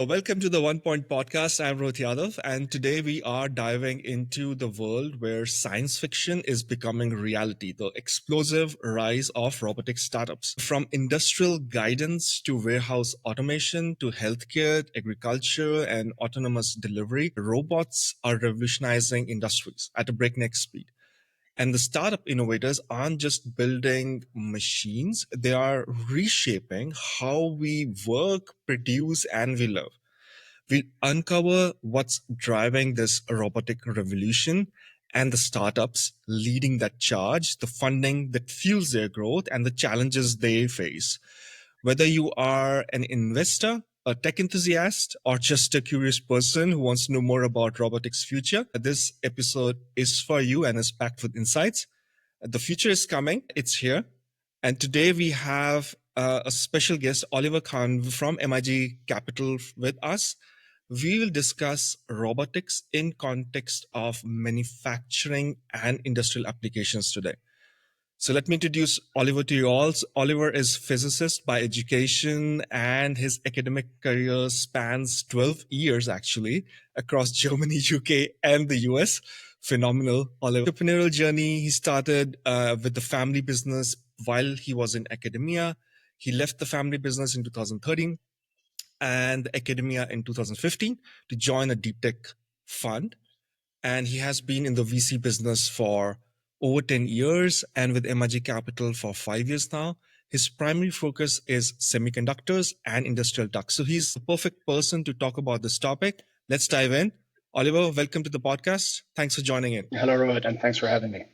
Welcome to the One Point Podcast. I'm Rohit Yadav, and today we are diving into the world where science fiction is becoming reality, the explosive rise of robotic startups. From industrial guidance to warehouse automation to healthcare, agriculture, and autonomous delivery, robots are revolutionizing industries at a breakneck speed. And the startup innovators aren't just building machines, they are reshaping how we work, produce, and we live. We'll uncover what's driving this robotic revolution and the startups leading that charge, the funding that fuels their growth, and the challenges they face. Whether you are an investor, a tech enthusiast, or just a curious person who wants to know more about robotics' future, this episode is for you and is packed with insights. The future is coming, it's here. And today we have a special guest, Oliver Kahl from MIG Capital, with us. We will discuss robotics in context of manufacturing and industrial applications today. So let me introduce Oliver to you all. Oliver is physicist by education, and his academic career spans 12 years actually across Germany, UK, and the US. Phenomenal. Oliver. Entrepreneurial journey. He started with the family business while he was in academia. He left the family business in 2013 and academia in 2015 to join a DeepTech fund. And he has been in the VC business for over 10 years and with MIG Capital for 5 years now. His primary focus is semiconductors and industrial tech. So he's the perfect person to talk about this topic. Let's dive in. Oliver, welcome to the podcast. Thanks for joining in. Hello, Rohit, and thanks for having me.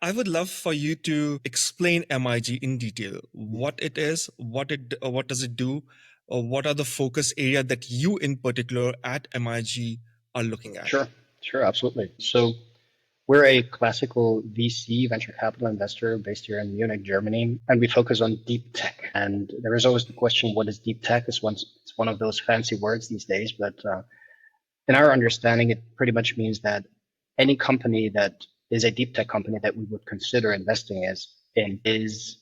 I would love for you to explain MIG in detail. What it is, what does it do, or what are the focus area that you in particular at MIG are looking at? Sure, absolutely. So we're a classical VC venture capital investor based here in Munich, Germany, and we focus on deep tech. And there is always the question, what is deep tech? It's one of those fancy words these days, but in our understanding, it pretty much means that any company that is a deep tech company that we would consider investing in is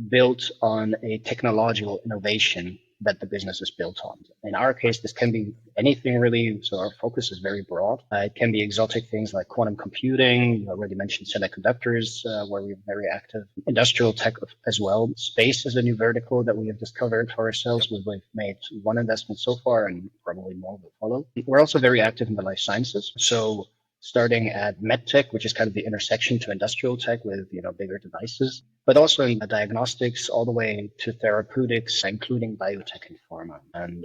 built on a technological innovation that the business is built on. In our case, this can be anything really, so our focus is very broad. It can be exotic things like quantum computing, you already mentioned semiconductors, where we're very active, industrial tech as well. Space is a new vertical that we have discovered for ourselves. We've made one investment so far and probably more will follow. We're also very active in the life sciences. So starting at medtech, which is kind of the intersection to industrial tech with bigger devices, but also in diagnostics all the way to therapeutics, including biotech and pharma. And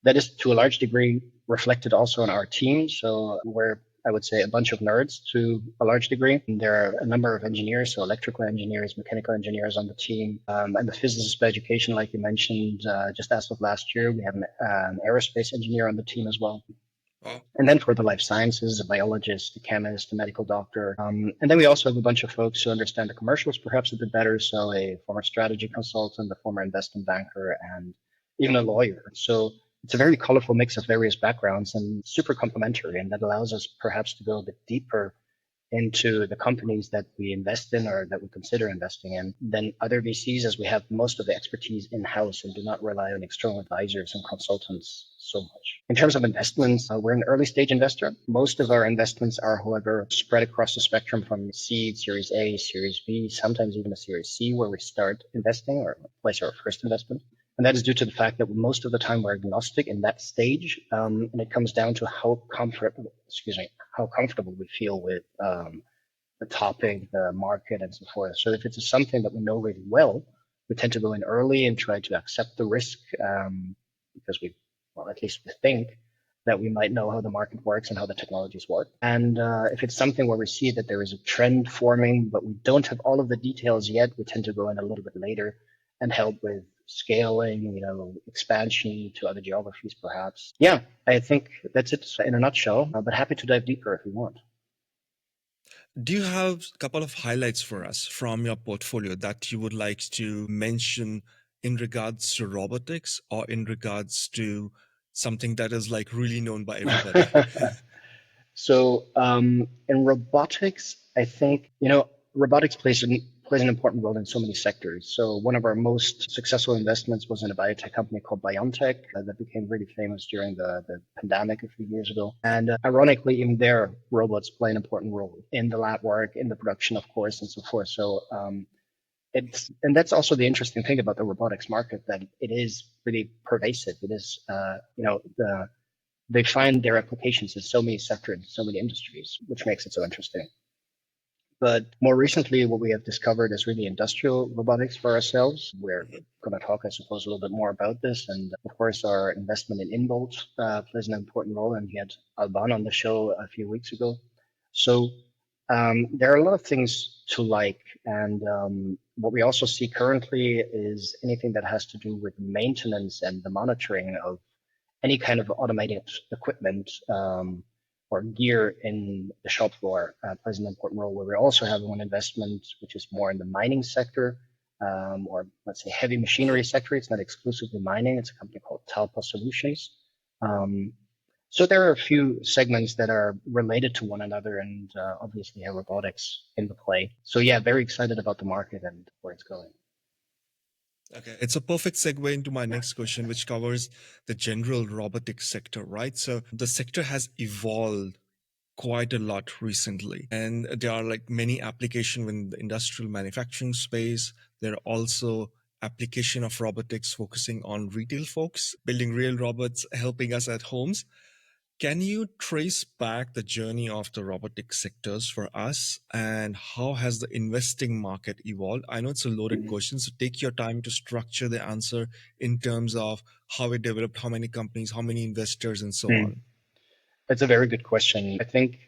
that is to a large degree reflected also in our team. So we're, I would say, a bunch of nerds to a large degree. And there are a number of engineers, so electrical engineers, mechanical engineers on the team, and the physicist by education, like you mentioned, just as of last year, we have an aerospace engineer on the team as well. And then for the life sciences, a biologist, a chemist, a medical doctor. And then we also have a bunch of folks who understand the commercials perhaps a bit better. So a former strategy consultant, a former investment banker, and even a lawyer. So it's a very colorful mix of various backgrounds and super complementary. And that allows us perhaps to go a bit deeper into the companies that we invest in or that we consider investing in than other VCs, as we have most of the expertise in-house and do not rely on external advisors and consultants so much. In terms of investments, we're an early stage investor. Most of our investments are, however, spread across the spectrum from seed, Series A, Series B, sometimes even a Series C, where we start investing or place our first investment. And that is due to the fact that most of the time we're agnostic in that stage. And it comes down to how comfortable we feel with the topic, the market, and so forth. So if it's something that we know really well, we tend to go in early and try to accept the risk because at least we think that we might know how the market works and how the technologies work. And if it's something where we see that there is a trend forming, but we don't have all of the details yet, we tend to go in a little bit later and help with scaling, expansion to other geographies, perhaps. Yeah, I think that's it in a nutshell, but happy to dive deeper if you want. Do you have a couple of highlights for us from your portfolio that you would like to mention in regards to robotics or in regards to something that is like really known by everybody? So in robotics, I think, robotics plays an plays an important role in so many sectors. So one of our most successful investments was in a biotech company called BioNTech that became really famous during the pandemic a few years ago. And ironically, even there, robots play an important role in the lab work, in the production, of course, and so forth. So and that's also the interesting thing about the robotics market, that it is really pervasive. It is, they find their applications in so many sectors, so many industries, which makes it so interesting. But more recently, what we have discovered is really industrial robotics for ourselves. We're going to talk, I suppose, a little bit more about this. And of course, our investment in Inbolt plays an important role. And we had Albane on the show a few weeks ago. So there are a lot of things to like. And what we also see currently is anything that has to do with maintenance and the monitoring of any kind of automated equipment or gear in the shop floor plays an important role. Where we also have one investment, which is more in the mining sector, or let's say heavy machinery sector. It's not exclusively mining. It's a company called Talpa Solutions. So there are a few segments that are related to one another, and obviously have robotics in the play. So yeah, very excited about the market and where it's going. Okay, it's a perfect segue into my next question, which covers the general robotics sector, right? So the sector has evolved quite a lot recently, and there are like many applications in the industrial manufacturing space. There are also application of robotics focusing on retail folks, building real robots, helping us at homes. Can you trace back the journey of the robotic sectors for us, and how has the investing market evolved? I know it's a loaded question, so take your time to structure the answer in terms of how it developed, how many companies, how many investors, and so on. That's a very good question. I think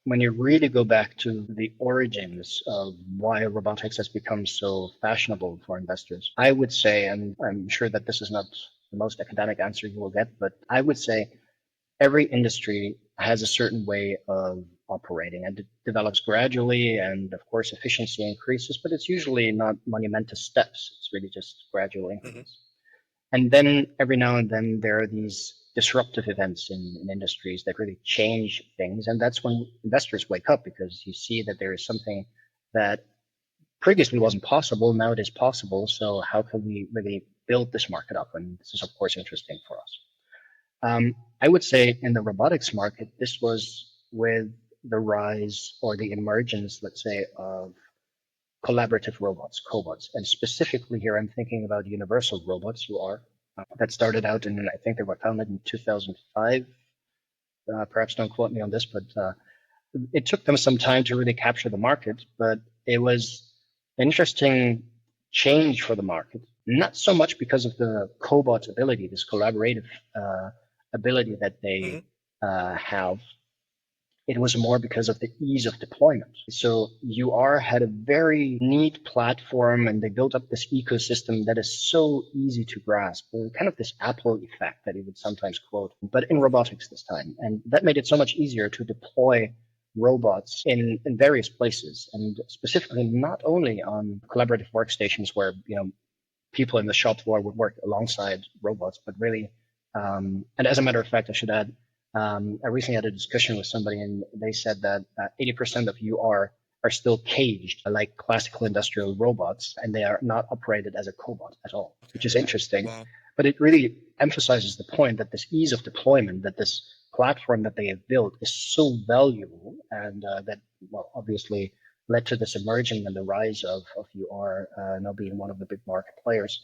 when you really go back to the origins of why robotics has become so fashionable for investors, I would say, and I'm sure that this is not the most academic answer you will get, but I would say every industry has a certain way of operating, and it develops gradually, and of course efficiency increases, but it's usually not monumentous steps. It's really just gradual increments. And then every now and then there are these disruptive events in industries that really change things. And that's when investors wake up, because you see that there is something that previously wasn't possible. Now it is possible. So how can we really build this market up? And this is, of course, interesting for us. I would say in the robotics market, this was with the rise or the emergence, let's say, of collaborative robots, cobots. And specifically here, I'm thinking about universal robots, UR, that started out in, I think they were founded in 2005. Perhaps don't quote me on this, but it took them some time to really capture the market, but it was an interesting change for the market. Not so much because of the cobot ability, this collaborative ability that they have. It was more because of the ease of deployment. So UR had a very neat platform, and they built up this ecosystem that is so easy to grasp. Kind of this Apple effect that he would sometimes quote, but in robotics this time. And that made it so much easier to deploy robots in various places, and specifically not only on collaborative workstations where people in the shop floor would work alongside robots, but really, and as a matter of fact, I should add, I recently had a discussion with somebody, and they said that 80% of UR are still caged like classical industrial robots, and they are not operated as a cobot at all, which is interesting. Wow. But it really emphasizes the point that this ease of deployment, that this platform that they have built is so valuable, and that, well, obviously led to this emerging and the rise of UR now being one of the big market players.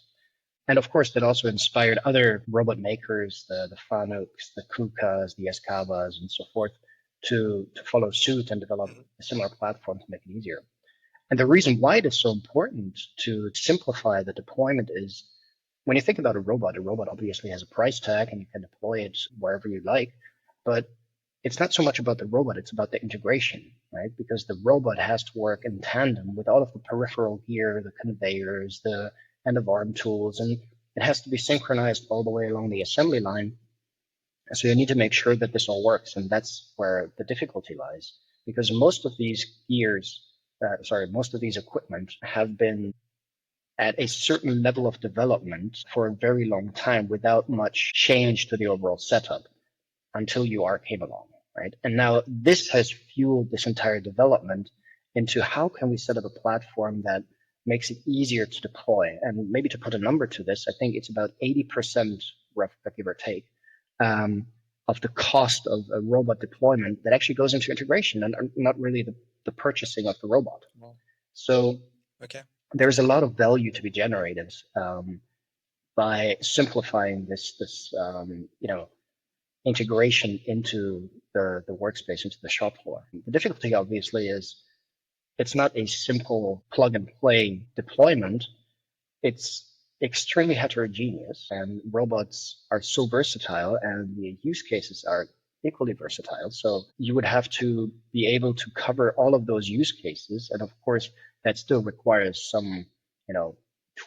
And of course, that also inspired other robot makers, the Fanucs, the Kukas, the Escavas, and so forth, to follow suit and develop a similar platform to make it easier. And the reason why it is so important to simplify the deployment is, when you think about a robot obviously has a price tag, and you can deploy it wherever you like, but it's not so much about the robot, it's about the integration, right? Because the robot has to work in tandem with all of the peripheral gear, the conveyors, the end of arm tools, and it has to be synchronized all the way along the assembly line. So you need to make sure that this all works, and that's where the difficulty lies, because most of these most of these equipment have been at a certain level of development for a very long time without much change to the overall setup until UR came along, right? And now this has fueled this entire development, into how can we set up a platform that makes it easier to deploy. And maybe to put a number to this, I think it's about 80%, rough, give or take, of the cost of a robot deployment that actually goes into integration and not really the purchasing of the robot. Wow. So Okay. there's a lot of value to be generated by simplifying this integration into the workspace, into the shop floor. The difficulty obviously is it's not a simple plug and play deployment. It's extremely heterogeneous, and robots are so versatile, and the use cases are equally versatile. So you would have to be able to cover all of those use cases. And of course, that still requires some,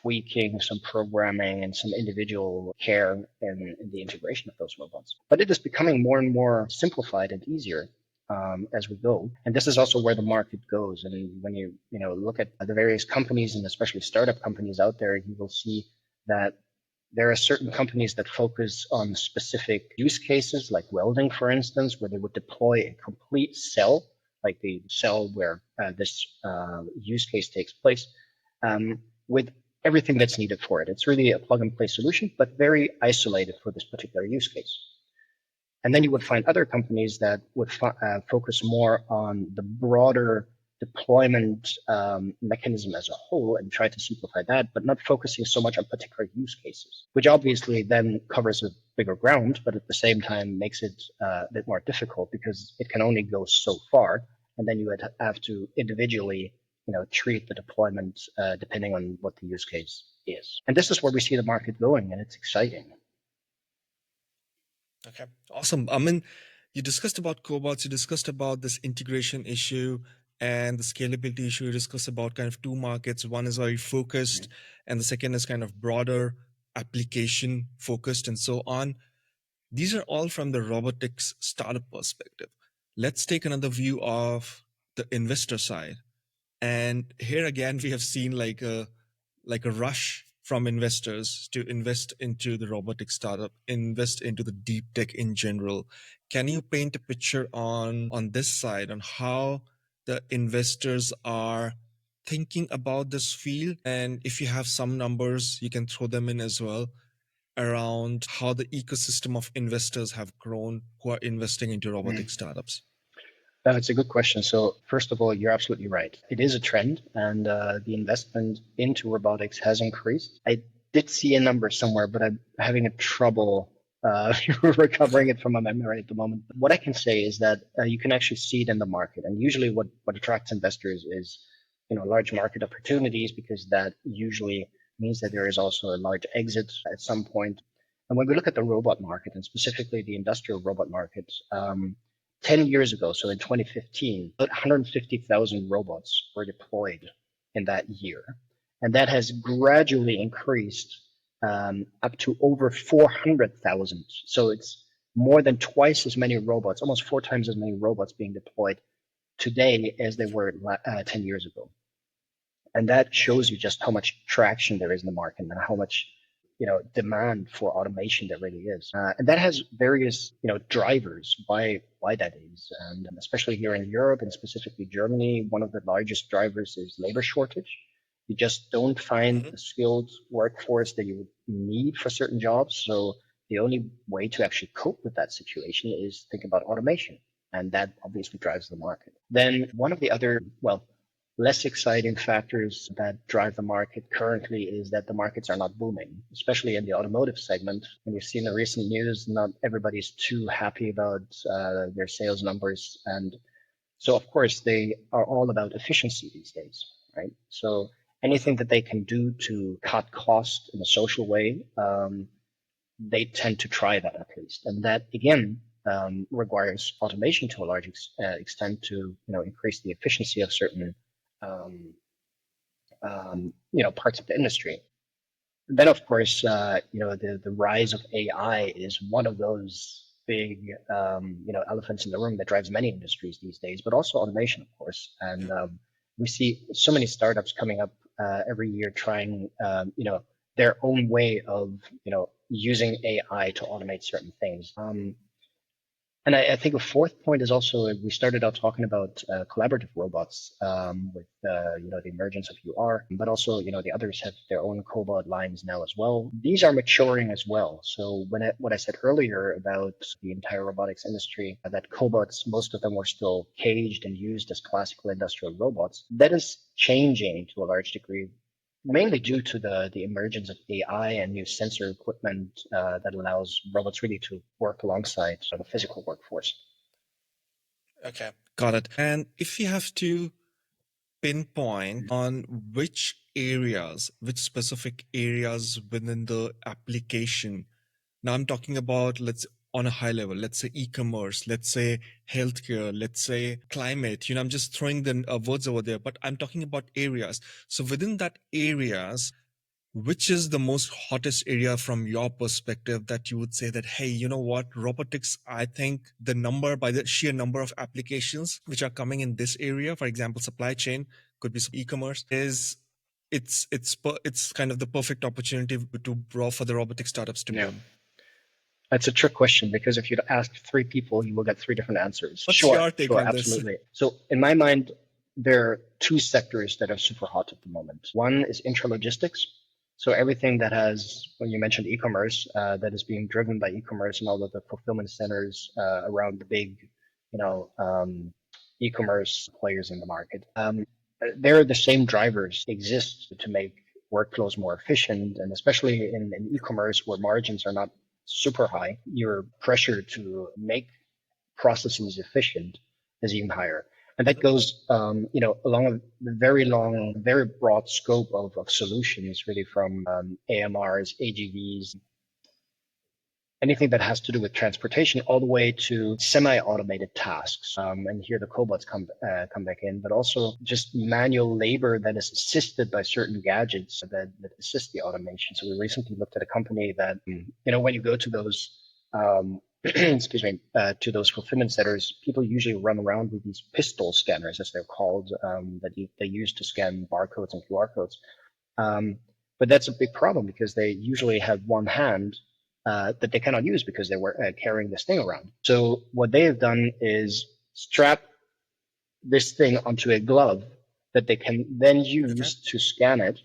tweaking, some programming, and some individual care in the integration of those robots. But it is becoming more and more simplified and easier as we go. And this is also where the market goes. And when you look at the various companies, and especially startup companies out there, you will see that there are certain companies that focus on specific use cases, like welding, for instance, where they would deploy a complete cell, like the cell where this use case takes place, with everything that's needed for it. It's really a plug and play solution, but very isolated for this particular use case. And then you would find other companies that would focus more on the broader deployment mechanism as a whole and try to simplify that, but not focusing so much on particular use cases, which obviously then covers a bigger ground, but at the same time makes it a bit more difficult because it can only go so far. And then you would have to individually treat the deployment depending on what the use case is. And this is where we see the market going, and it's exciting. Okay, awesome. I mean, you discussed about cobots, you discussed about this integration issue and the scalability issue. You discussed about kind of two markets. One is very focused, and the second is kind of broader application focused and so on. These are all from the robotics startup perspective. Let's take another view of the investor side. And here again, we have seen like a rush from investors to invest into the robotic startup, invest into the deep tech in general. Can you paint a picture on this side on how the investors are thinking about this field? And if you have some numbers, you can throw them in as well around how the ecosystem of investors have grown who are investing into robotic startups. It's a good question. So first of all, you're absolutely right. It is a trend, and the investment into robotics has increased. I did see a number somewhere, but I'm having a trouble recovering it from my memory at the moment. What I can say is that you can actually see it in the market, and usually what attracts investors is large market opportunities, because that usually means that there is also a large exit at some point. And when we look at the robot market, and specifically the industrial robot market, 10 years ago, so in 2015, about 150,000 robots were deployed in that year. And that has gradually increased up to over 400,000. So it's more than twice as many robots, almost 4 times as many robots being deployed today as they were 10 years ago. And that shows you just how much traction there is in the market and how much demand for automation there really is. And that has various, drivers why that is. And especially here in Europe and specifically Germany, one of the largest drivers is labor shortage. You just don't find the skilled workforce that you would need for certain jobs. So the only way to actually cope with that situation is think about automation. And that obviously drives the market. Then one of the other, less exciting factors that drive the market currently is that the markets are not booming, especially in the automotive segment. When you've seen the recent news, not everybody's too happy about their sales numbers. And so, of course, they are all about efficiency these days, right? So anything that they can do to cut costs in a social way, they tend to try that at least. And that, again, requires automation to a large extent to increase the efficiency of certain parts of the industry. Then, of course, the rise of AI is one of those big, elephants in the room that drives many industries these days, but also automation, of course. And we see so many startups coming up every year trying, their own way of, using AI to automate certain things. And I think a fourth point is also we started out talking about collaborative robots with the emergence of UR, but also the others have their own cobot lines now as well. These are maturing as well. So what I said earlier about the entire robotics industry, that cobots, most of them were still caged and used as classical industrial robots, that is changing to a large degree, mainly due to the emergence of AI and new sensor equipment that allows robots really to work alongside the physical workforce. Okay, got it. And if you have to pinpoint on which specific areas within the application, now I'm talking about, let's on a high level, let's say e-commerce, let's say healthcare, let's say climate, I'm just throwing the words over there, but I'm talking about areas. So within that areas, which is the most hottest area from your perspective that you would say that, hey, you know what, robotics, I think by the sheer number of applications which are coming in this area, for example, supply chain, could be e-commerce, it's kind of the perfect opportunity for the robotic startups to boom. That's a trick question, because if you'd ask three people, you will get three different answers. What's your take on absolutely. this? So in my mind, there are two sectors that are super hot at the moment. One is intralogistics. So everything that has, when you mentioned e-commerce, that is being driven by e-commerce and all of the fulfillment centers around the big, e-commerce players in the market. There, the same drivers exist to make workflows more efficient, and especially in e-commerce where margins are not super high, your pressure to make processes efficient is even higher. And that goes, along a very broad scope of solutions, really from AMRs, AGVs, anything that has to do with transportation, all the way to semi-automated tasks. And here the cobots come back in, but also just manual labor that is assisted by certain gadgets that assist the automation. So we recently looked at a company that, when you go to those, to those fulfillment centers, people usually run around with these pistol scanners, as they're called, that they use to scan barcodes and QR codes. But that's a big problem, because they usually have one hand that they cannot use because they were carrying this thing around. So what they have done is strap this thing onto a glove that they can then use to scan it.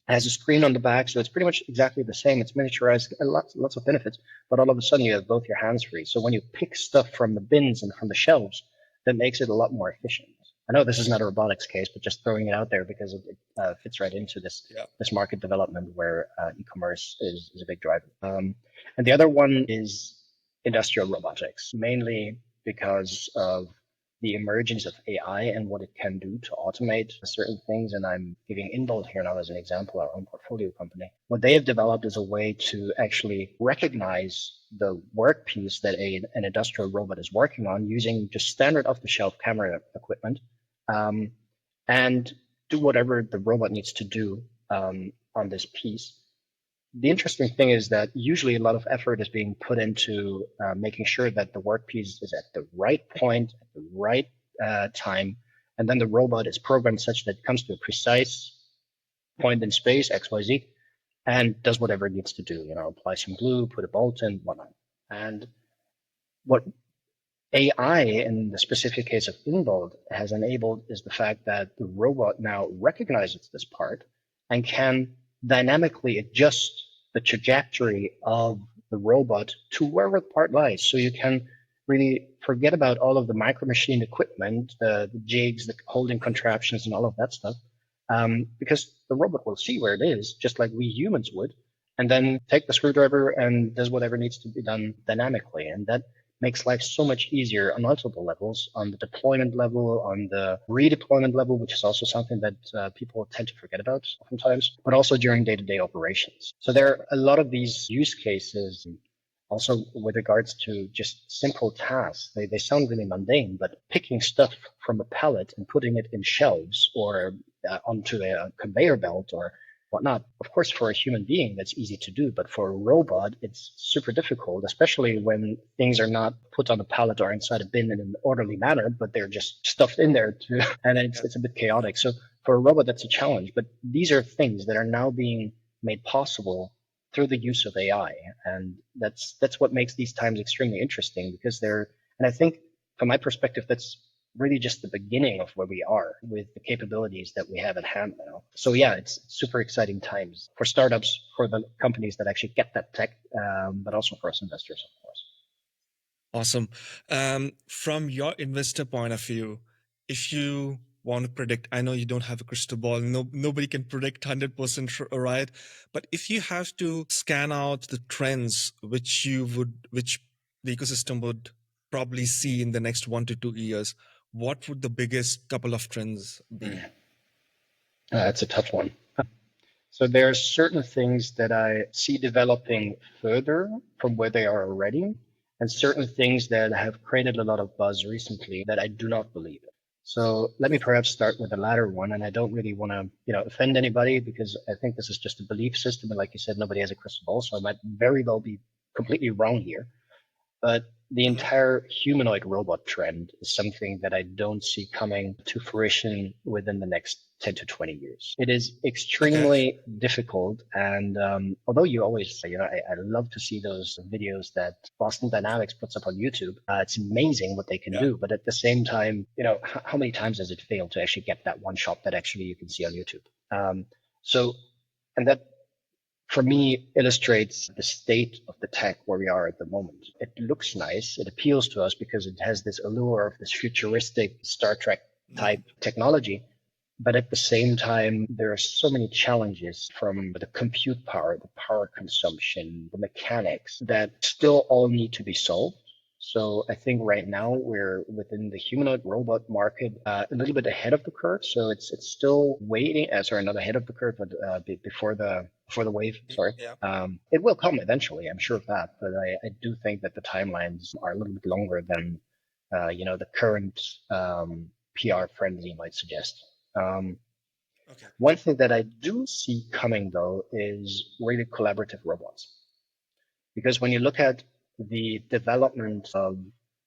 It has a screen on the back, so it's pretty much exactly the same. It's miniaturized, lots of benefits, but all of a sudden you have both your hands free. So when you pick stuff from the bins and from the shelves, that makes it a lot more efficient. I know this is not a robotics case, but just throwing it out there because it fits right into this market development where e-commerce is a big driver. And the other one is industrial robotics, mainly because of the emergence of AI and what it can do to automate certain things. And I'm giving Inbolt here now as an example, our own portfolio company. What they have developed is a way to actually recognize the workpiece that an industrial robot is working on using just standard off-the-shelf camera equipment, and do whatever the robot needs to do on this piece. The interesting thing is that usually a lot of effort is being put into making sure that the workpiece is at the right point, at the right time, and then the robot is programmed such that it comes to a precise point in space, XYZ, and does whatever it needs to do, apply some glue, put a bolt in, whatnot. And what AI, in the specific case of Inbolt, has enabled is the fact that the robot now recognizes this part and can dynamically adjust the trajectory of the robot to wherever the part lies. So you can really forget about all of the micro machine equipment, the jigs, the holding contraptions, and all of that stuff, because the robot will see where it is, just like we humans would, and then take the screwdriver and does whatever needs to be done dynamically. And that makes life so much easier on multiple levels, on the deployment level, on the redeployment level, which is also something that people tend to forget about oftentimes, but also during day-to-day operations. So there are a lot of these use cases. Also, with regards to just simple tasks, they sound really mundane, but picking stuff from a pallet and putting it in shelves or onto a conveyor belt or whatnot. Of course, for a human being, that's easy to do, but for a robot, it's super difficult, especially when things are not put on a pallet or inside a bin in an orderly manner, but they're just stuffed in there too, and it's a bit chaotic. So for a robot, that's a challenge. But these are things that are now being made possible through the use of AI, and that's what makes these times extremely interesting, because they're And I think from my perspective, that's really just the beginning of where we are with the capabilities that we have at hand now. So yeah, it's super exciting times for startups, for the companies that actually get that tech, but also for us investors, of course. Awesome. From your investor point of view, if you want to predict, I know you don't have a crystal ball. No, nobody can predict 100% right. But if you have to scan out the trends which the ecosystem would probably see in the next 1 to 2 years, what would the biggest couple of trends be? That's a tough one. So there are certain things that I see developing further from where they are already, and certain things that have created a lot of buzz recently that I do not believe in. So let me perhaps start with the latter one, and I don't really want to, offend anybody because I think this is just a belief system, and like you said, nobody has a crystal ball, so I might very well be completely wrong here. But the entire humanoid robot trend is something that I don't see coming to fruition within the next 10 to 20 years. It is extremely difficult. And although you always say, I love to see those videos that Boston Dynamics puts up on YouTube. It's amazing what they can do. But at the same time, how many times has it failed to actually get that one shot that actually you can see on YouTube? And that for me, illustrates the state of the tech where we are at the moment. It looks nice. It appeals to us because it has this allure of this futuristic Star Trek type technology. But at the same time, there are so many challenges from the compute power, the power consumption, the mechanics that still all need to be solved. So I think right now we're within the humanoid robot market a little bit ahead of the curve. So it's still waiting. Sorry, not ahead of the curve, but before the wave. Sorry. It will come eventually. I'm sure of that. But I do think that the timelines are a little bit longer than the current PR frenzy might suggest. One thing that I do see coming though is really collaborative robots. Because when you look at the development of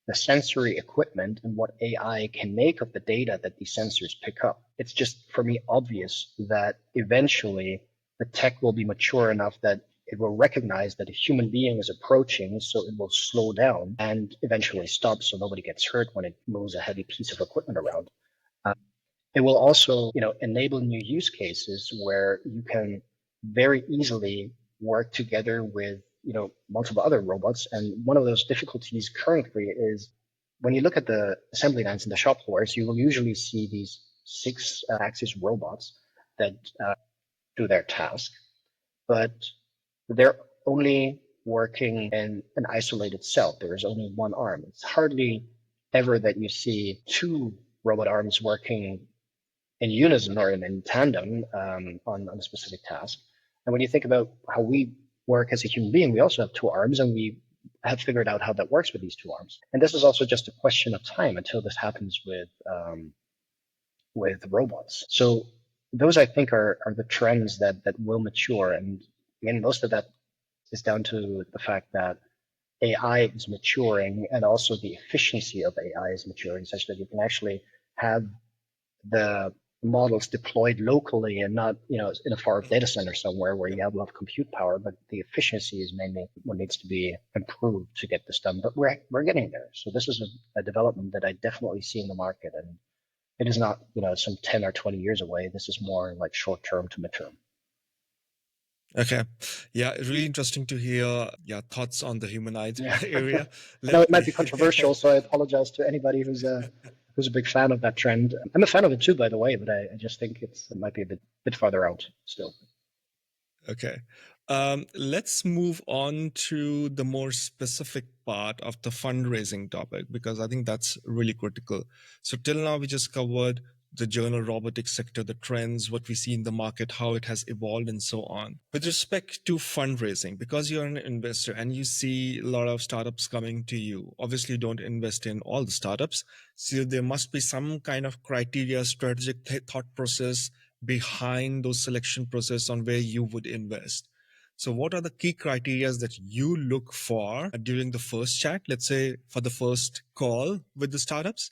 the sensory equipment and what AI can make of the data that these sensors pick up, it's just for me obvious that eventually the tech will be mature enough that it will recognize that a human being is approaching, so it will slow down and eventually stop so nobody gets hurt when it moves a heavy piece of equipment around. It will also, enable new use cases where you can very easily work together with, multiple other robots. And one of those difficulties currently is when you look at the assembly lines in the shop floors, you will usually see these 6-axis robots that do their task, but they're only working in an isolated cell. There is only one arm. It's hardly ever that you see 2 robot arms working in unison or in tandem on a specific task. And when you think about how we work as a human being, we also have 2 arms, and we have figured out how that works with these 2 arms. And this is also just a question of time until this happens with robots. So those, I think, are the trends that will mature. And again, most of that is down to the fact that AI is maturing, and also the efficiency of AI is maturing, such that you can actually have the models deployed locally and not, in a far data center somewhere where you have a lot of compute power, but the efficiency is mainly what needs to be improved to get this done. But we're getting there. So this is a development that I definitely see in the market, and it is not, some 10 or 20 years away. This is more like short term to midterm. Okay. Yeah, really interesting to hear your thoughts on the humanoid area. No, it might be controversial, so I apologize to anybody who's a big fan of that trend. I'm a fan of it too, by the way, but I just think it might be a bit farther out still. Okay. Let's move on to the more specific part of the fundraising topic, because I think that's really critical. So till now, we just covered the general robotics sector, the trends, what we see in the market, how it has evolved, and so on. With respect to fundraising, because you're an investor and you see a lot of startups coming to you, obviously you don't invest in all the startups. So there must be some kind of criteria, strategic thought process behind those selection process on where you would invest. So what are the key criteria that you look for during the first chat, let's say for the first call with the startups,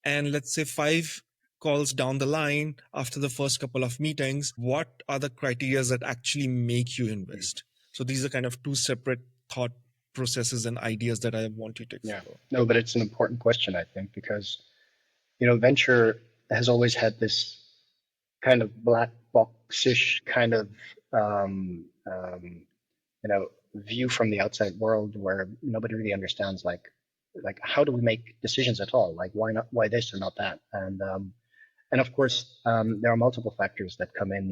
and let's say 5 calls down the line after the first couple of meetings, what are the criteria that actually make you invest? So these are kind of 2 separate thought processes and ideas that I want you to Yeah. explore? No, but it's an important question, I think, because, venture has always had this kind of black boxish kind of, um, um, view from the outside world where nobody really understands, like how do we make decisions at all? Like, why this or not that? And of course, there are multiple factors that come in,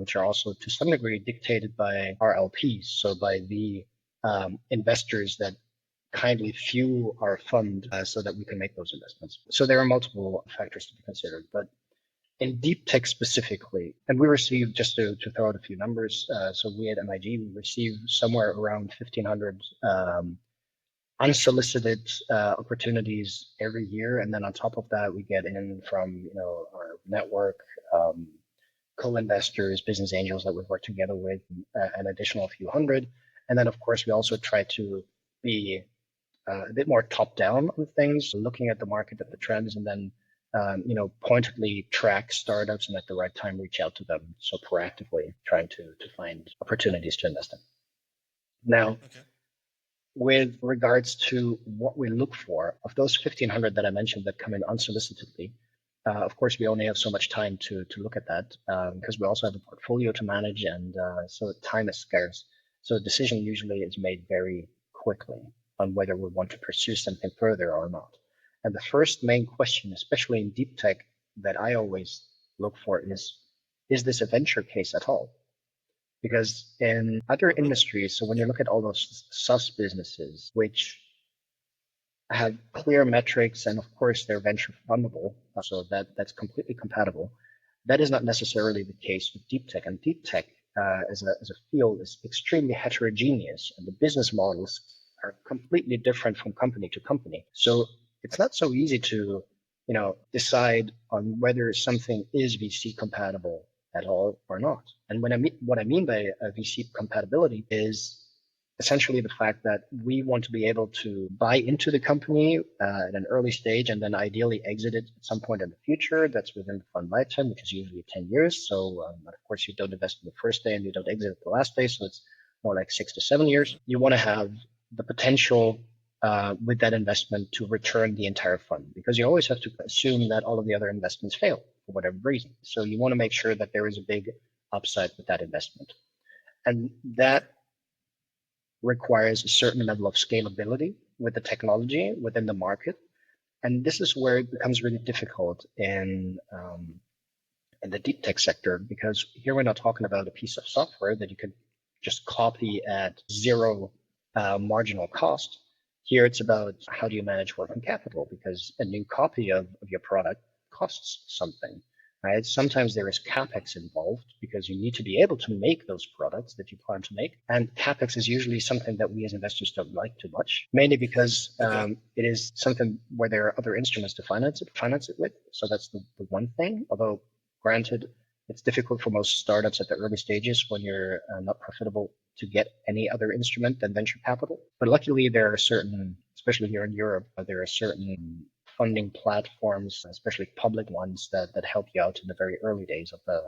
which are also to some degree dictated by our LPs, so by the investors that kindly fuel our fund so that we can make those investments. So there are multiple factors to be considered. But in deep tech specifically, and we received, just to throw out a few numbers, so we at MIG, we received somewhere around 1,500 unsolicited opportunities every year. And then on top of that, we get in from our network, co-investors, business angels that we've worked together with, an additional few hundred. And then, of course, we also try to be a bit more top down on things, looking at the market, at the trends, and then pointedly track startups and at the right time reach out to them. So proactively trying to find opportunities to invest in. Now, Okay. with regards to what we look for, of those 1,500 that I mentioned that come in unsolicitedly, of course, we only have so much time to look at that because we also have a portfolio to manage, and so time is scarce. So a decision usually is made very quickly on whether we want to pursue something further or not. And the first main question, especially in deep tech, that I always look for is this a venture case at all? Because in other industries, so when you look at all those SaaS businesses, which have clear metrics and of course they're venture fundable, so that's completely compatible. That is not necessarily the case with deep tech, and deep tech as a field is extremely heterogeneous, and the business models are completely different from company to company. So it's not so easy to decide on whether something is VC compatible at all or not. And what I mean by VC compatibility is essentially the fact that we want to be able to buy into the company at an early stage and then ideally exit it at some point in the future. That's within the fund lifetime, which is usually 10 years. So, of course, you don't invest in the first day and you don't exit at the last day. So it's more like 6 to 7 years. You want to have the potential with that investment to return the entire fund, because you always have to assume that all of the other investments fail for whatever reason. So you want to make sure that there is a big upside with that investment. And that requires a certain level of scalability with the technology within the market. And this is where it becomes really difficult in the deep tech sector, because here we're not talking about a piece of software that you could just copy at zero marginal cost. Here it's about how do you manage working capital, because a new copy of your product costs something. Right? Sometimes there is CapEx involved because you need to be able to make those products that you plan to make. And CapEx is usually something that we as investors don't like too much, mainly because it is something where there are other instruments to finance it with. So that's the one thing. Although, granted, it's difficult for most startups at the early stages when you're not profitable to get any other instrument than venture capital. But luckily, there are certain, especially here in Europe, there are certain funding platforms, especially public ones, that help you out in the very early days of the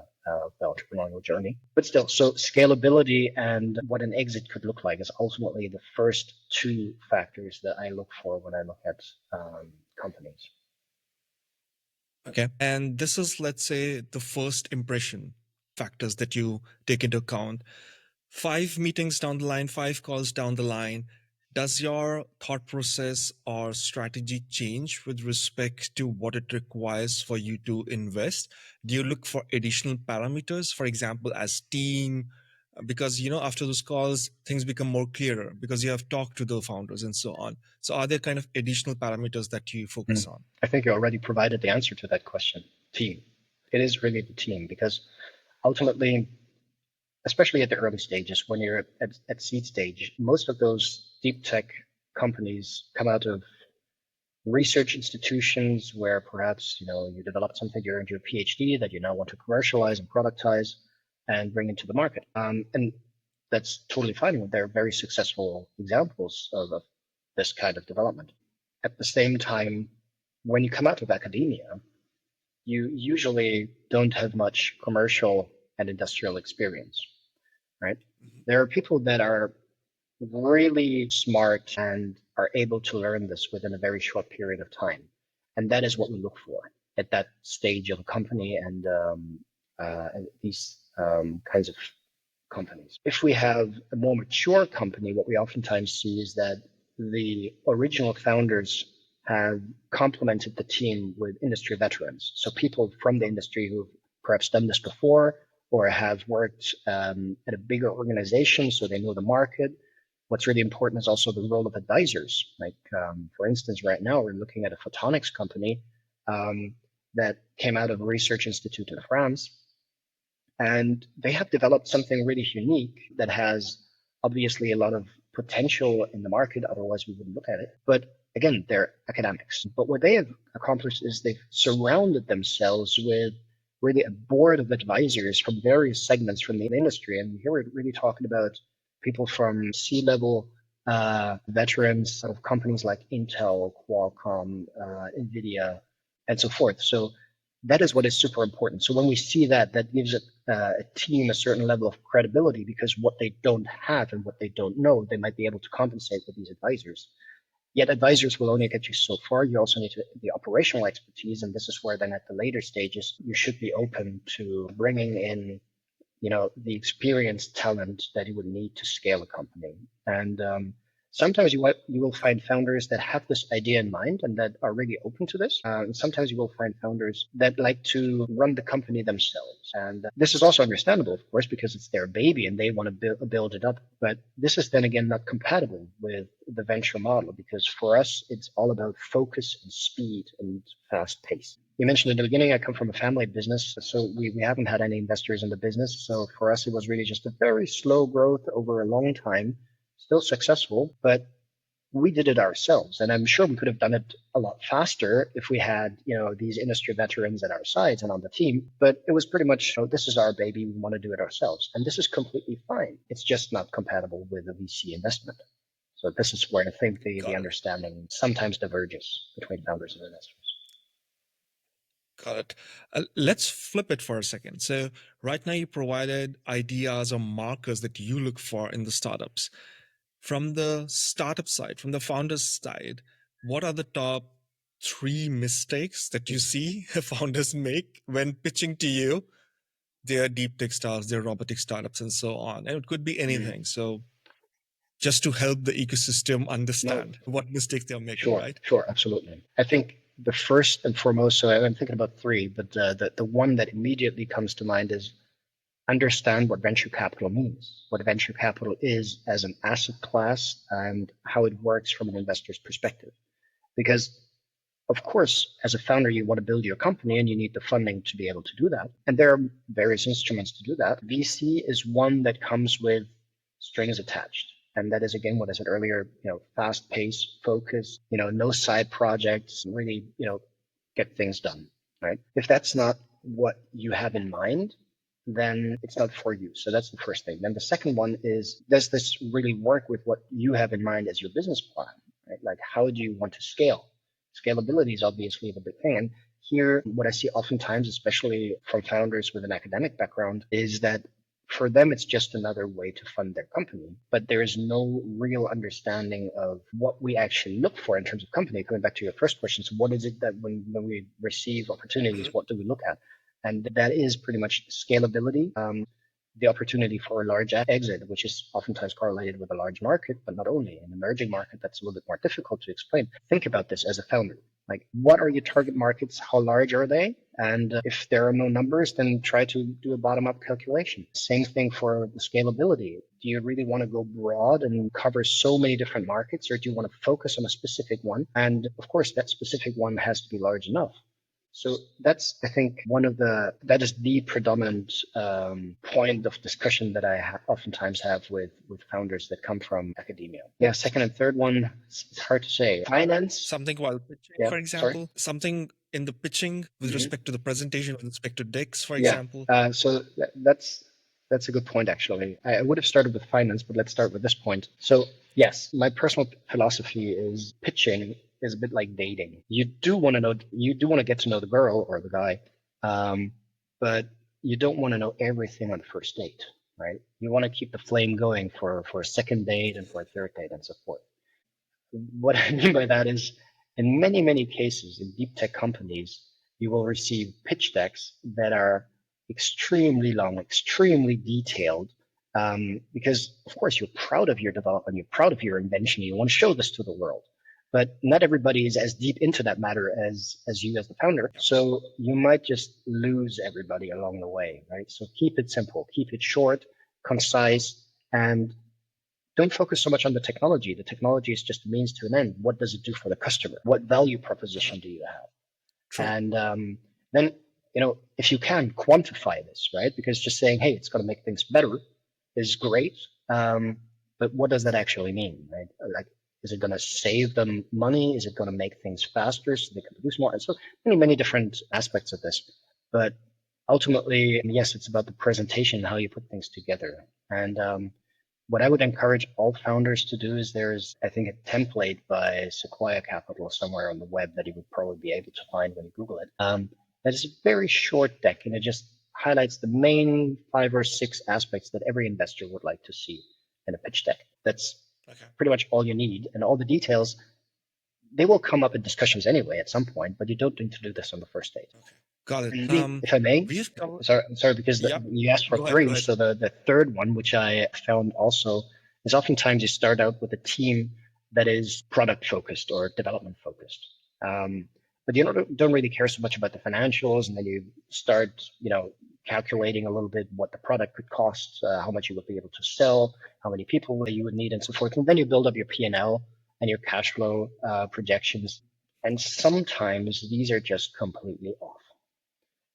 entrepreneurial journey. But still, so scalability and what an exit could look like is ultimately the first two factors that I look for when I look at companies. Okay. And this is, let's say, the first impression factors that you take into account. 5 meetings down the line, 5 calls down the line, does your thought process or strategy change with respect to what it requires for you to invest? Do you look for additional parameters, for example, as team? Because, after those calls, things become more clearer because you have talked to the founders and so on. So are there kind of additional parameters that you focus on? I think you already provided the answer to that question. Team. It is really the team, because ultimately, especially at the early stages, when you're at seed stage, most of those deep tech companies come out of research institutions where perhaps you developed something during your PhD that you now want to commercialize and productize and bring into the market. And that's totally fine. They're very successful examples of this kind of development. At the same time, when you come out of academia, you usually don't have much commercial and industrial experience, right? There are people that are really smart and are able to learn this within a very short period of time. And that is what we look for at that stage of a company and these kinds of companies. If we have a more mature company, what we oftentimes see is that the original founders have complemented the team with industry veterans. So people from the industry who've perhaps done this before or have worked at a bigger organization, so they know the market. What's really important is also the role of advisors. For instance, right now we're looking at a photonics company um, that came out of a research institute in France, and they have developed something really unique that has obviously a lot of potential in the market. Otherwise, we wouldn't look at it. But again, they're academics. But what they have accomplished is they've surrounded themselves with really a board of advisors from various segments from the industry. And here we're really talking about people from C-level veterans of companies like Intel, Qualcomm, NVIDIA, and so forth. So that is what is super important. So when we see that, that gives a team a certain level of credibility, because what they don't have and what they don't know, they might be able to compensate with these advisors. Yet advisors will only get you so far. You also need the operational expertise, and this is where then at the later stages you should be open to bringing in, the experienced talent that you would need to scale a company. And sometimes you will find founders that have this idea in mind and that are really open to this. And sometimes you will find founders that like to run the company themselves. And this is also understandable, of course, because it's their baby and they want to build it up. But this is then again not compatible with the venture model, because for us, it's all about focus and speed and fast pace. You mentioned in the beginning, I come from a family business, so we haven't had any investors in the business. So for us, it was really just a very slow growth over a long time, still successful, but we did it ourselves. And I'm sure we could have done it a lot faster if we had, these industry veterans at our sides and on the team. But it was pretty much, this is our baby. We want to do it ourselves. And this is completely fine. It's just not compatible with a VC investment. So this is where I think the understanding sometimes diverges between founders and investors. Got it. Let's flip it for a second. So right now you provided ideas or markers that you look for in the startups. From the startup side, from the founder's side, what are the top 3 mistakes that you see founders make when pitching to you their deep tech startups, their robotic startups, and so on? And it could be anything. So just to help the ecosystem understand what mistakes they're making, right? Sure, absolutely. I think the first and foremost, so I'm thinking about 3, but the one that immediately comes to mind is understand what venture capital means, what venture capital is as an asset class, and how it works from an investor's perspective. Because, of course, as a founder, you want to build your company and you need the funding to be able to do that. And there are various instruments to do that. VC is one that comes with strings attached. And that is, again, what I said earlier, fast pace, focus, no side projects, really, get things done, right? If that's not what you have in mind, then it's not for you. So that's the first thing. Then the second one is, does this really work with what you have in mind as your business plan, right? Like, how do you want to scale? Scalability is obviously the big thing. And here, what I see oftentimes, especially from founders with an academic background, is that for them, it's just another way to fund their company. But there is no real understanding of what we actually look for in terms of company. Going back to your first question, so what is it that when we receive opportunities, what do we look at? And that is pretty much scalability, the opportunity for a large exit, which is oftentimes correlated with a large market, but not only. An emerging market, that's a little bit more difficult to explain. Think about this as a founder. Like, what are your target markets? How large are they? And if there are no numbers, then try to do a bottom-up calculation. Same thing for the scalability. Do you really want to go broad and cover so many different markets, or do you want to focus on a specific one? And of course, that specific one has to be large enough. So that's, I think, that is the predominant point of discussion that I oftentimes have with founders that come from academia. Yeah, second and third one, it's hard to say. Finance. Something while pitching, for example, something in the pitching with respect to the presentation, with respect to decks, for example. So that's a good point, actually. I would have started with finance, but let's start with this point. So yes, my personal philosophy is pitching is a bit like dating. You do want to get to know the girl or the guy, but you don't want to know everything on the first date. right? You want to keep the flame going for a second date and for a third date and so forth. What I mean by that is, in many, many cases, in deep tech companies, you will receive pitch decks that are extremely long, extremely detailed, because, of course, you're proud of your development, you're proud of your invention, you want to show this to the world. But not everybody is as deep into that matter as you as the founder. So you might just lose everybody along the way, right? So keep it simple, keep it short, concise, and don't focus so much on the technology. The technology is just a means to an end. What does it do for the customer? What value proposition do you have? True. And then, if you can quantify this, right? Because just saying, hey, it's going to make things better is great. But what does that actually mean, right? Like, is it going to save them money? Is it going to make things faster so they can produce more? And so many, many different aspects of this. But ultimately, yes, it's about the presentation, how you put things together. And what I would encourage all founders to do is there's, I think, a template by Sequoia Capital somewhere on the web that you would probably be able to find when you Google it. That is a very short deck, and it just highlights the main 5 or 6 aspects that every investor would like to see in a pitch deck. That's pretty much all you need, and all the details, they will come up in discussions anyway at some point, but you don't need to do this on the first date. Got it. If I may, sorry, because Yep. you asked for Go ahead, 3. go ahead. So the third one, which I found also, is oftentimes you start out with a team that is product focused or development focused. But you don't really care so much about the financials, and then you start, calculating a little bit what the product could cost, how much you would be able to sell, how many people you would need, and so forth. And then you build up your P&L and your cash flow projections. And sometimes these are just completely off.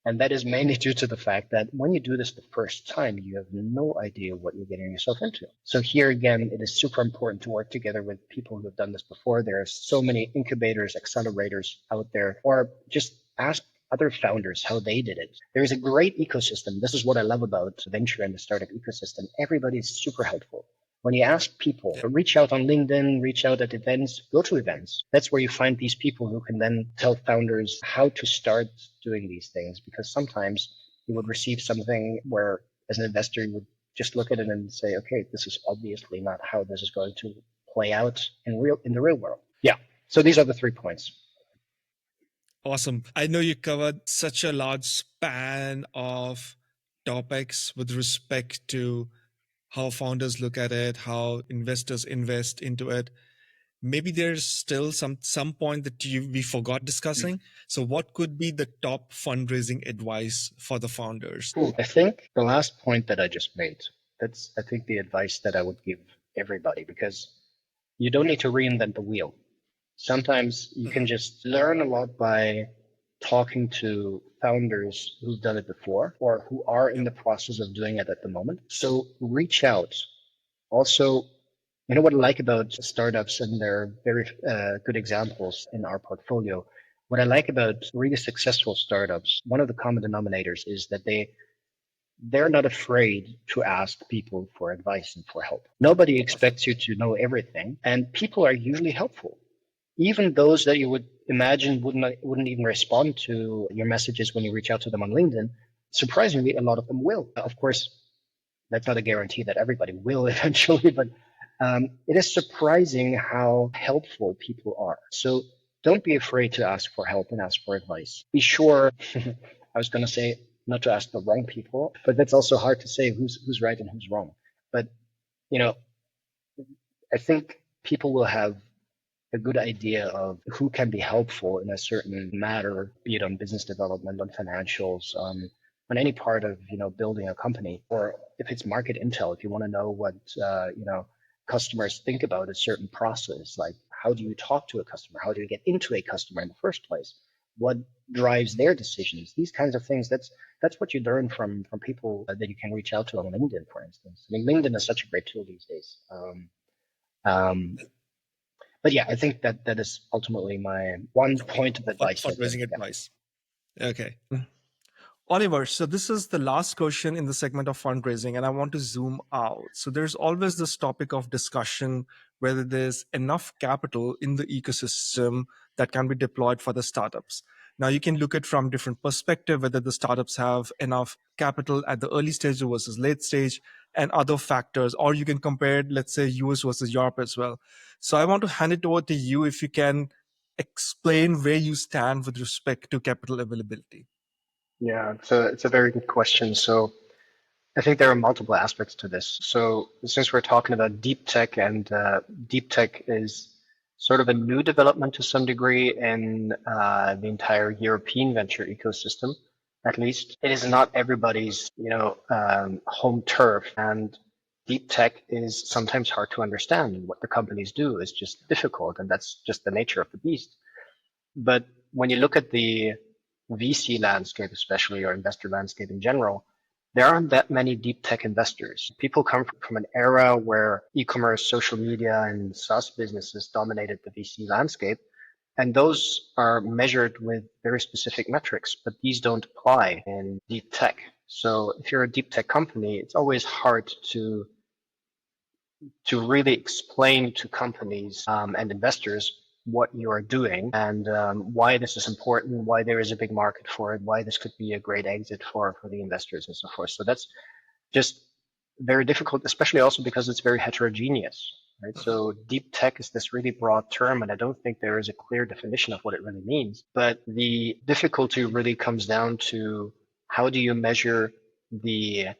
And that is mainly due to the fact that when you do this the first time, you have no idea what you're getting yourself into. So here again, it is super important to work together with people who have done this before. There are so many incubators, accelerators out there, or just ask other founders how they did it. There is a great ecosystem. This is what I love about venture and the startup ecosystem. Everybody is super helpful. When you ask people, reach out on LinkedIn, reach out at events, go to events. That's where you find these people who can then tell founders how to start doing these things. Because sometimes you would receive something where, as an investor, you would just look at it and say, okay, this is obviously not how this is going to play out in the real world. Yeah. So these are the 3 points. Awesome. I know you covered such a large span of topics with respect to how founders look at it, how investors invest into it. Maybe there's still some point that we forgot discussing. So what could be the top fundraising advice for the founders? Cool. I think the last point that I just made, that's, I think, the advice that I would give everybody, because you don't need to reinvent the wheel. Sometimes you can just learn a lot by talking to founders who've done it before or who are in the process of doing it at the moment. So reach out. Also, what I like about startups, and there are very good examples in our portfolio. What I like about really successful startups, one of the common denominators is that they're not afraid to ask people for advice and for help. Nobody expects you to know everything, and people are usually helpful. Even those that you would imagine wouldn't even respond to your messages when you reach out to them on LinkedIn, surprisingly, a lot of them will. Of course, that's not a guarantee that everybody will eventually, but it is surprising how helpful people are. So don't be afraid to ask for help and ask for advice. Be sure, I was going to say not to ask the wrong people, but that's also hard to say who's right and who's wrong. But, I think people will have a good idea of who can be helpful in a certain matter, be it on business development, on financials, on any part of building a company, or if it's market intel, if you want to know what customers think about a certain process, like how do you talk to a customer, how do you get into a customer in the first place, what drives their decisions, these kinds of things. That's what you learn from people that you can reach out to on LinkedIn, for instance. I mean, LinkedIn is such a great tool these days. But yeah, I think that is ultimately my one point of advice. Fundraising advice. Okay. Oliver, so this is the last question in the segment of fundraising, and I want to zoom out. So there's always this topic of discussion whether there's enough capital in the ecosystem that can be deployed for the startups. Now, you can look at from different perspective, whether the startups have enough capital at the early stage versus late stage. and other factors, or you can compare it, let's say, US versus Europe as well. So I want to hand it over to you if you can explain where you stand with respect to capital availability. Yeah, it's a very good question. So I think there are multiple aspects to this. So since we're talking about deep tech, and deep tech is sort of a new development to some degree in the entire European venture ecosystem, at least it is not everybody's, home turf, and deep tech is sometimes hard to understand. And what the companies do is just difficult, and that's just the nature of the beast. But when you look at the VC landscape, especially, or investor landscape in general, there aren't that many deep tech investors. People come from an era where e-commerce, social media, and SaaS businesses dominated the VC landscape. And those are measured with very specific metrics, but these don't apply in deep tech. So if you're a deep tech company, it's always hard to really explain to companies and investors what you are doing, and why this is important, why there is a big market for it, why this could be a great exit for the investors and so forth. So that's just very difficult, especially also because it's very heterogeneous, right? So deep tech is this really broad term, and I don't think there is a clear definition of what it really means. But the difficulty really comes down to how do you measure the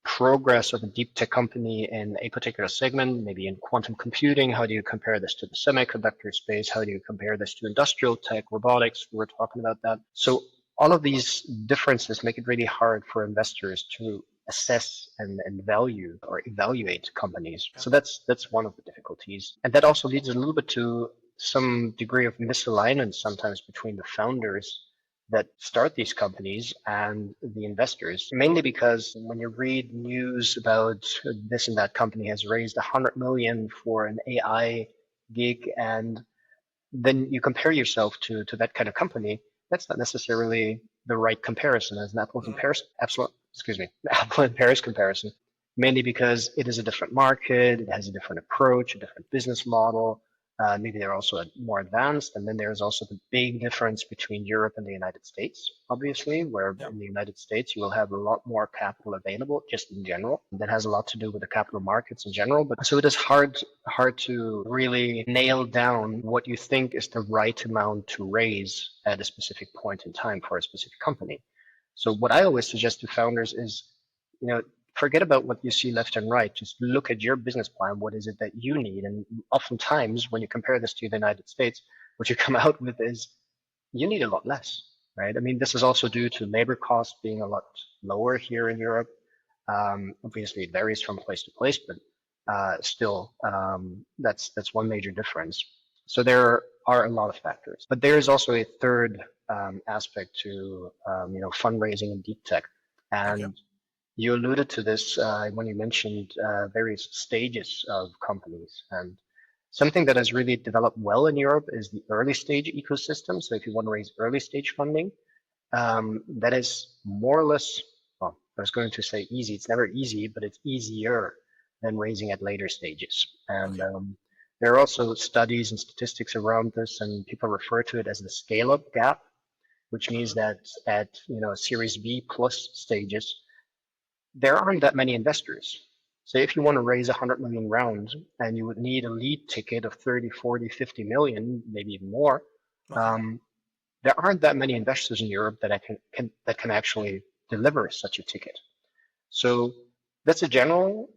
progress of a deep tech company in a particular segment, maybe in quantum computing? How do you compare this to the semiconductor space? How do you compare this to industrial tech, robotics? We were talking about that. So all of these differences make it really hard for investors to assess and value or evaluate companies. So that's one of the difficulties. And that also leads a little bit to some degree of misalignment sometimes between the founders that start these companies and the investors, mainly because when you read news about this and that company has raised 100 million for an AI gig, and then you compare yourself to that kind of company, that's not necessarily the right comparison as an apples and pears, apple and pears comparison, mainly because it is a different market, it has a different approach, a different business model. Maybe they're also more advanced. And then there's also the big difference between Europe and the United States, obviously, where in the United States you will have a lot more capital available just in general. That has a lot to do with the capital markets in general. But so it is hard to really nail down what you think is the right amount to raise at a specific point in time for a specific company. So what I always suggest to founders is, forget about what you see left and right. Just look at your business plan. What is it that you need? And oftentimes, when you compare this to the United States, what you come out with is you need a lot less, right? I mean, this is also due to labor costs being a lot lower here in Europe. Obviously, it varies from place to place, but still, that's one major difference. So there are a lot of factors, but there is also a third aspect to fundraising in deep tech, and you alluded to this when you mentioned various stages of companies. And something that has really developed well in Europe is the early stage ecosystem. So if you want to raise early stage funding, that is more or less, well, I was going to say easy. It's never easy, but it's easier than raising at later stages. And there are also studies and statistics around this, and people refer to it as the scale-up gap, which means that at Series B plus stages, there aren't that many investors. So if you want to raise 100 million round and you would need a lead ticket of 30, 40, 50 million, maybe even more, there aren't that many investors in Europe that can actually deliver such a ticket. So that's a general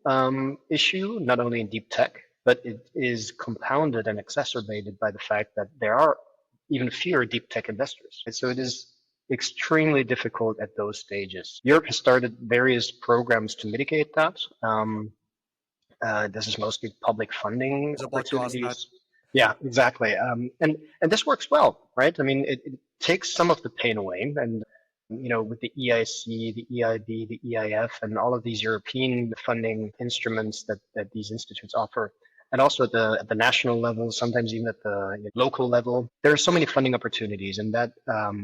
issue, not only in deep tech, but it is compounded and exacerbated by the fact that there are even fewer deep tech investors. And so it is extremely difficult at those stages. Europe has started various programs to mitigate that. This is mostly public funding opportunities. Yeah, exactly. And this works well, right? I mean, it takes some of the pain away, and with the EIC, the EIB, the EIF, and all of these European funding instruments that these institutes offer, and also at the national level, sometimes even at the local level, there are so many funding opportunities, and that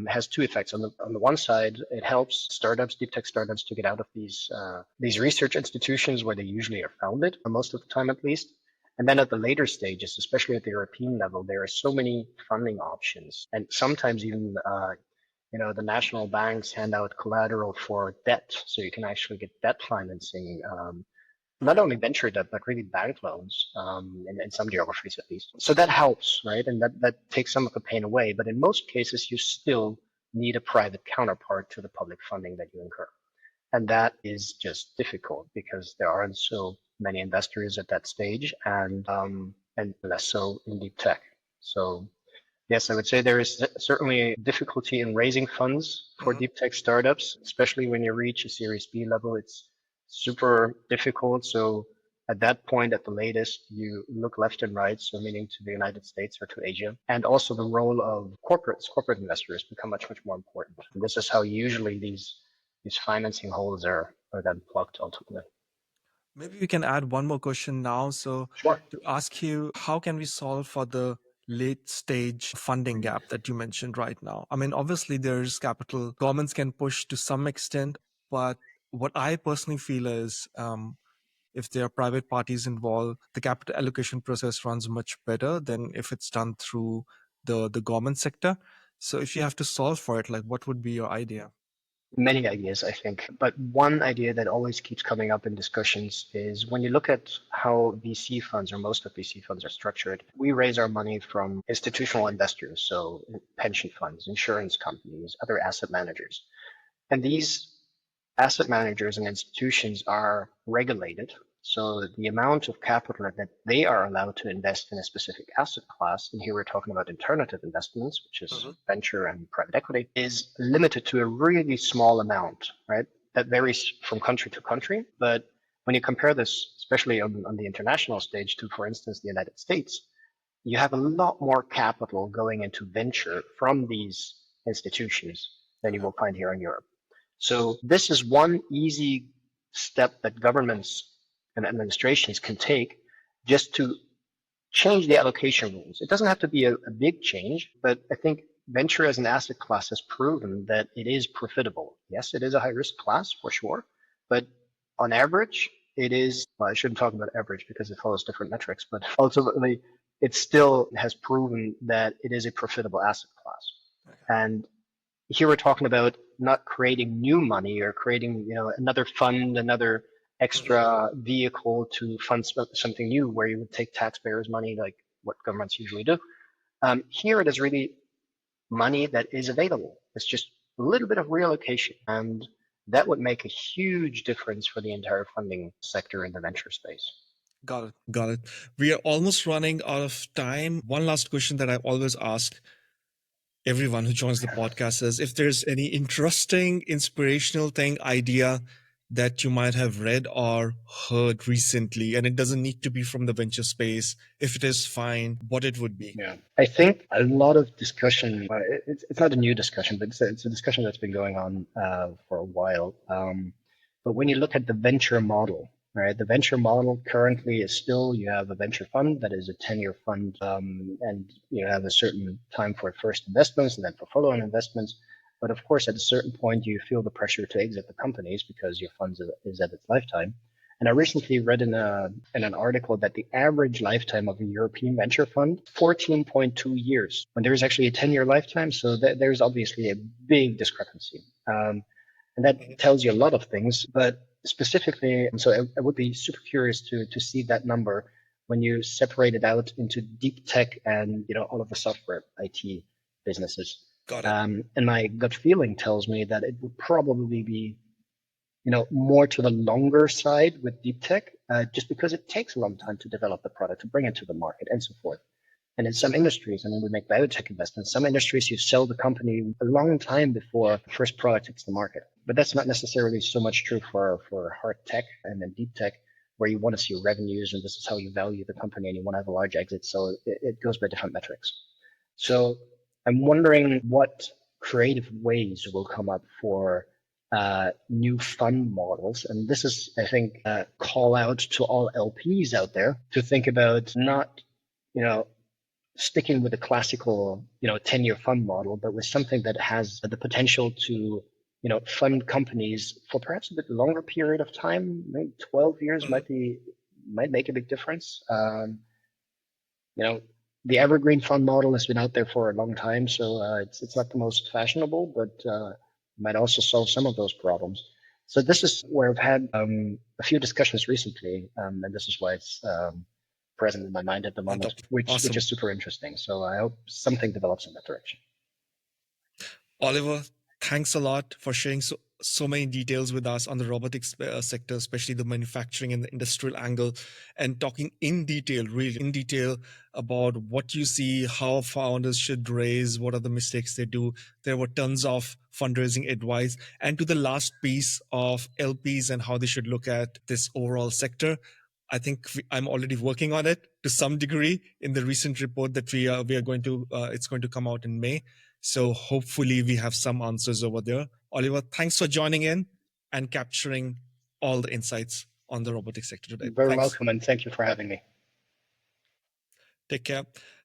has two effects. On the one side, it helps startups, deep tech startups, to get out of these research institutions where they usually are founded, most of the time at least. And then at the later stages, especially at the European level, there are so many funding options, and sometimes even the national banks hand out collateral for debt, so you can actually get debt financing not only venture debt, but really bank loans in some geographies at least. So that helps, right? And that takes some of the pain away. But in most cases, you still need a private counterpart to the public funding that you incur. And that is just difficult because there aren't so many investors at that stage and less so in deep tech. So yes, I would say there is certainly difficulty in raising funds for Mhm. deep tech startups, especially when you reach a Series B level. It's super difficult. So at that point, at the latest, you look left and right, so meaning to the United States or to Asia. And also the role of corporate investors become much, much more important. And this is how usually these financing holes are then plugged ultimately. Maybe we can add one more question now. So, Sure. to ask you, how can we solve for the late stage funding gap that you mentioned right now? I mean, obviously, there's capital, governments can push to some extent, but what I personally feel is if there are private parties involved, the capital allocation process runs much better than if it's done through the government sector. So, if you have to solve for it, like what would be your idea? Many ideas, I think. But one idea that always keeps coming up in discussions is when you look at how VC funds or most of VC funds are structured, we raise our money from institutional investors, so pension funds, insurance companies, other asset managers. And these asset managers and institutions are regulated. So the amount of capital that they are allowed to invest in a specific asset class, and here we're talking about alternative investments, which is Mhm. venture and private equity, is limited to a really small amount, right? That varies from country to country. But when you compare this, especially on the international stage to, for instance, the United States, you have a lot more capital going into venture from these institutions than you Okay. will find here in Europe. So this is one easy step that governments and administrations can take just to change the allocation rules. It doesn't have to be a big change, but I think venture as an asset class has proven that it is profitable. Yes, it is a high risk class for sure, but on average, it is, well, I shouldn't talk about average because it follows different metrics, but ultimately, it still has proven that it is a profitable asset class. Okay. And here we're talking about not creating new money or creating, another fund, another Mhm. extra vehicle to fund something new where you would take taxpayers' money like what governments usually do. Here it is really money that is available. It's just a little bit of reallocation. And that would make a huge difference for the entire funding sector in the venture space. Got it. Got it. We are almost running out of time. One last question that I always ask everyone who joins the podcast is if there's any interesting, inspirational thing, idea that you might have read or heard recently, and it doesn't need to be from the venture space. If it is, fine, what it would be. Yeah, I think a lot of discussion. It's not a new discussion, but it's a discussion that's been going on for a while. But when you look at the venture model, right, the venture model currently is still you have a venture fund that is a 10-year fund, and you have a certain time for first investments and then for follow-on investments. But of course, at a certain point, you feel the pressure to exit the companies because your fund is at its lifetime. And I recently read in an article that the average lifetime of a European venture fund, 14.2 years, when there's actually a 10-year lifetime. So there's obviously a big discrepancy. And that tells you a lot of things, but specifically, so I would be super curious to see that number when you separate it out into deep tech and, all of the software IT businesses. Got it. And my gut feeling tells me that it would probably be more to the longer side with deep tech, just because it takes a long time to develop the product, to bring it to the market, and so forth. And in some industries, I mean, we make biotech investments. Some industries, you sell the company a long time before the first product hits the market. But that's not necessarily so much true for hard tech and then deep tech, where you want to see revenues, and this is how you value the company, and you want to have a large exit. So it goes by different metrics. So I'm wondering what creative ways will come up for new fund models. And this is, I think, a call out to all LPs out there to think about not, sticking with the classical, 10-year fund model, but with something that has the potential to, fund companies for perhaps a bit longer period of time. Maybe 12 years Mhm. might make a big difference. You know, the evergreen fund model has been out there for a long time, so it's not the most fashionable, but might also solve some of those problems. So this is where I've had a few discussions recently, and this is why it's present in my mind at the On moment, top. which Awesome. is super interesting. So I hope something develops in that direction. Oliver, thanks a lot for sharing so many details with us on the robotics sector, especially the manufacturing and the industrial angle, and talking in detail, really in detail, about what you see, how founders should raise, what are the mistakes they do. There were tons of fundraising advice, and to the last piece of LPs and how they should look at this overall sector. I think I'm already working on it to some degree in the recent report that we are going to it's going to come out in May. So hopefully we have some answers over there. Oliver, thanks for joining in and capturing all the insights on the robotics sector today. Very Thanks. welcome, and thank you for having me. Take care.